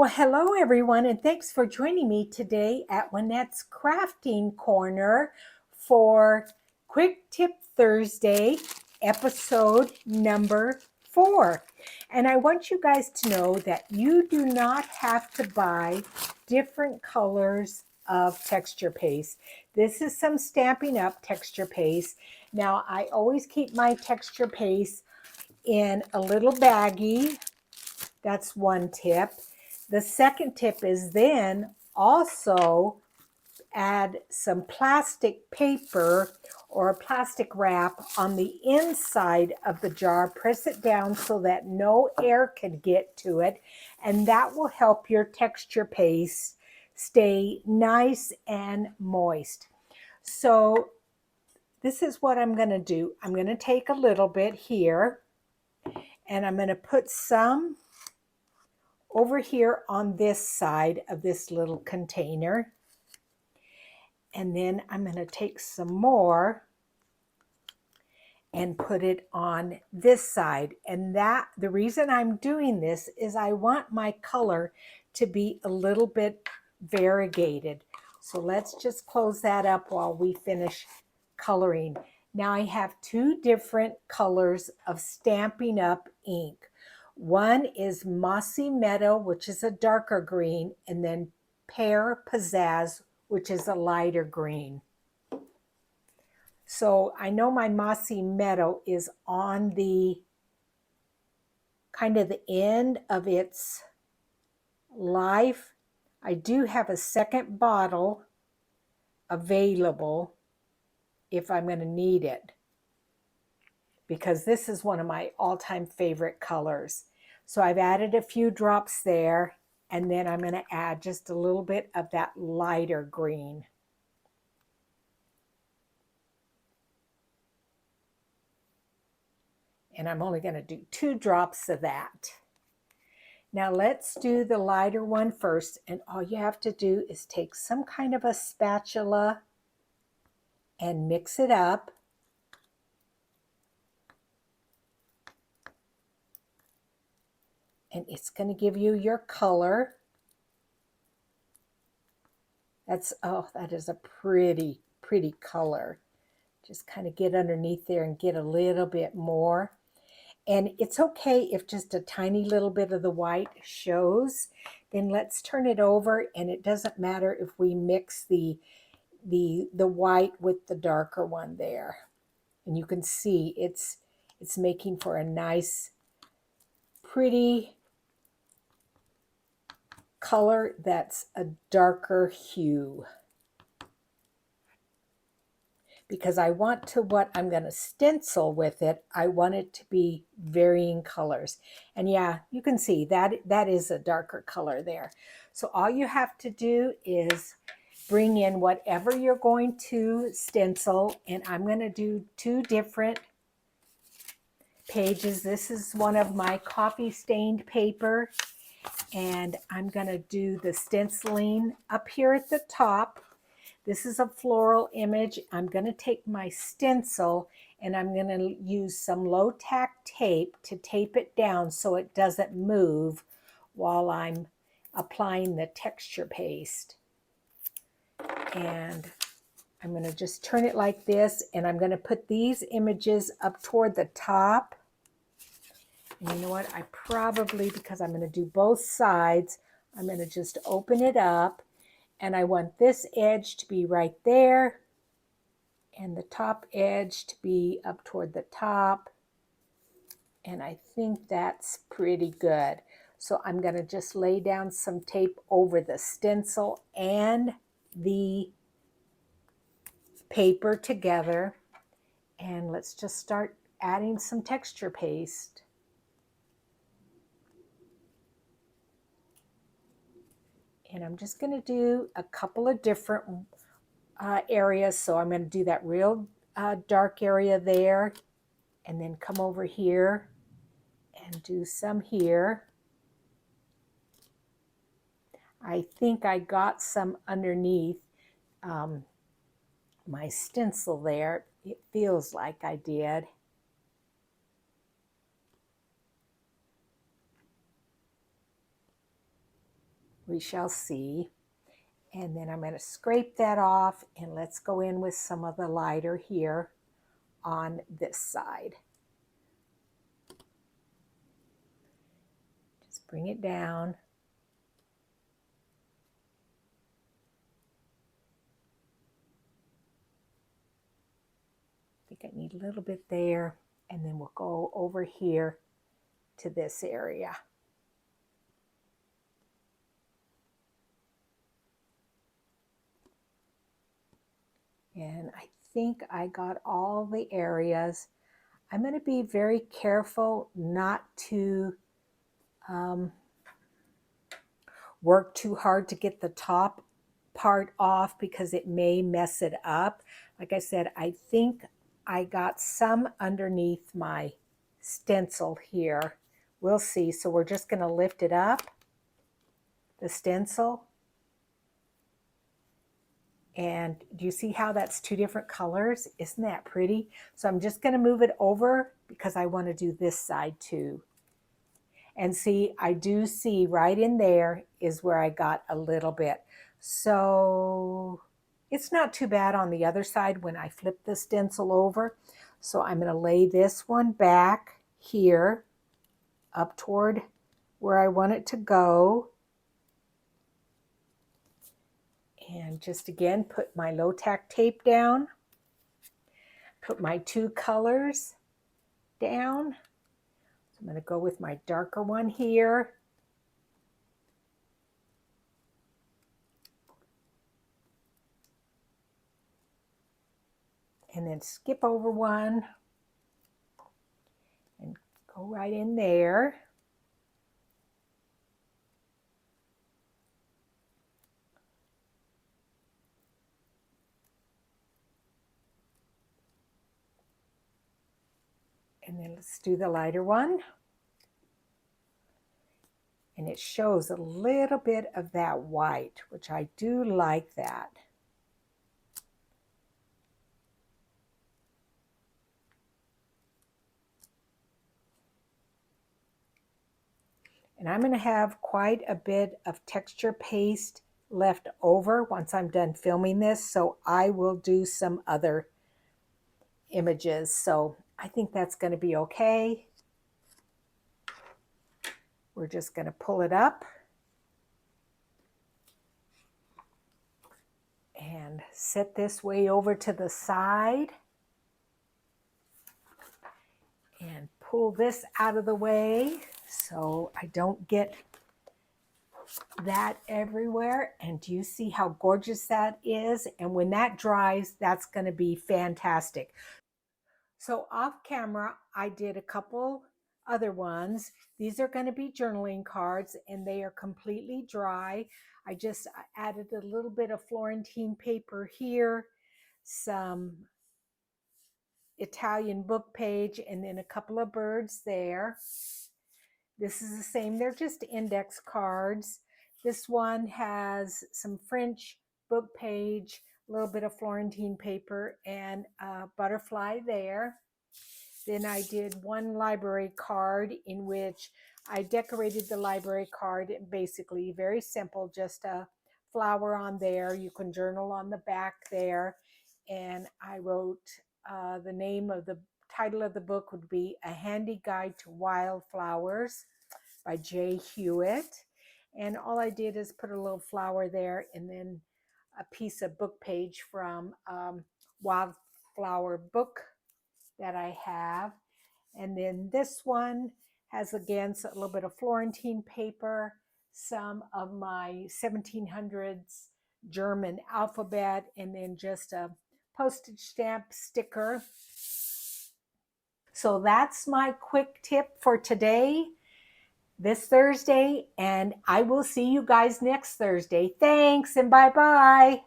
Well, hello everyone, and thanks for joining me today at Juanette's Crafting Corner for Quick Tip Thursday, episode number 4. And I want you guys to know that you do not have to buy different colors of texture paste. This is some Stampin' Up! Texture paste. Now, I always keep my texture paste in a little baggie. That's one tip. The second tip is then also add some plastic paper or a plastic wrap on the inside of the jar. Press it down so that no air can get to it, and that will help your texture paste stay nice and moist. So this is what I'm going to do. I'm going to take a little bit here, and I'm going to put some over here on this side of this little container. And then I'm going to take some more and put it on this side. And the reason I'm doing this is I want my color to be a little bit variegated. So let's just close that up while we finish coloring. Now I have 2 different colors of Stampin' Up! Ink. One is Mossy Meadow, which is a darker green, and then Pear Pizzazz, which is a lighter green. So I know my Mossy Meadow is on the kind of the end of its life. I do have a second bottle available if I'm going to need it, because this is one of my all-time favorite colors. So I've added a few drops there, and then I'm going to add just a little bit of that lighter green. And I'm only going to do 2 drops of that. Now let's do the lighter one first, and all you have to do is take some kind of a spatula and mix it up. And it's going to give you your color. That is a pretty color. Just kind of get underneath there and get a little bit more. And it's okay if just a tiny little bit of the white shows. Then let's turn it over, and it doesn't matter if we mix the white with the darker one there. And you can see it's making for a nice, pretty color that's a darker hue. Because I want to, what I'm going to stencil with it, I want it to be varying colors. And yeah, you can see that is a darker color there. So all you have to do is bring in whatever you're going to stencil, and I'm going to do 2 different pages. This is one of my coffee stained paper, and I'm going to do the stenciling up here at the top. This is a floral image. I'm going to take my stencil and I'm going to use some low-tack tape to tape it down so it doesn't move while I'm applying the texture paste. And I'm going to just turn it like this, and I'm going to put these images up toward the top. And you know what? I probably, because I'm going to do both sides, I'm going to just open it up. And I want this edge to be right there, and the top edge to be up toward the top. And I think that's pretty good. So I'm going to just lay down some tape over the stencil and the paper together. And let's just start adding some texture paste. And I'm just going to do a couple of different areas. So I'm going to do that real dark area there, and then come over here and do some here. I think I got some underneath my stencil there. It feels like I did. We shall see. And then I'm going to scrape that off, and let's go in with some of the lighter here on this side. Just bring it down. I think I need a little bit there, and then we'll go over here to this area. And I think I got all the areas. I'm going to be very careful not to work too hard to get the top part off because it may mess it up. Like I said, I think I got some underneath my stencil here. We'll see. So we're just going to lift it up, the stencil. And do you see how that's two different colors? Isn't that pretty? So I'm just going to move it over because I want to do this side too. And see, I do see right in there is where I got a little bit. So it's not too bad on the other side when I flip the stencil over. So I'm going to lay this one back here up toward where I want it to go. And just again, put my low-tack tape down. Put my two colors down. So I'm going to go with my darker one here. And then skip over one and go right in there. And then let's do the lighter one. And it shows a little bit of that white, which I do like that. And I'm going to have quite a bit of texture paste left over once I'm done filming this, so I will do some other images. So I think that's going to be okay. We're just going to pull it up and set this way over to the side and pull this out of the way so I don't get that everywhere. And do you see how gorgeous that is? And when that dries, that's going to be fantastic. So off camera, I did a couple other ones. These are going to be journaling cards, and they are completely dry. I just added a little bit of Florentine paper here, some Italian book page, and then a couple of birds there. This is the same. They're just index cards. This one has some French book page, a little bit of Florentine paper, and a butterfly there. Then I did one library card in which I decorated the library card basically very simple, just a flower on there. You can journal on the back there. And I wrote the name of the title of the book would be A Handy Guide to Wildflowers by J. Hewitt. And all I did is put a little flower there and then a piece of book page from Wildflower book that I have. And then this one has, again, a little bit of Florentine paper, some of my 1700s German alphabet, and then just a postage stamp sticker. So that's my quick tip for today, this Thursday, and I will see you guys next Thursday. Thanks, and bye-bye.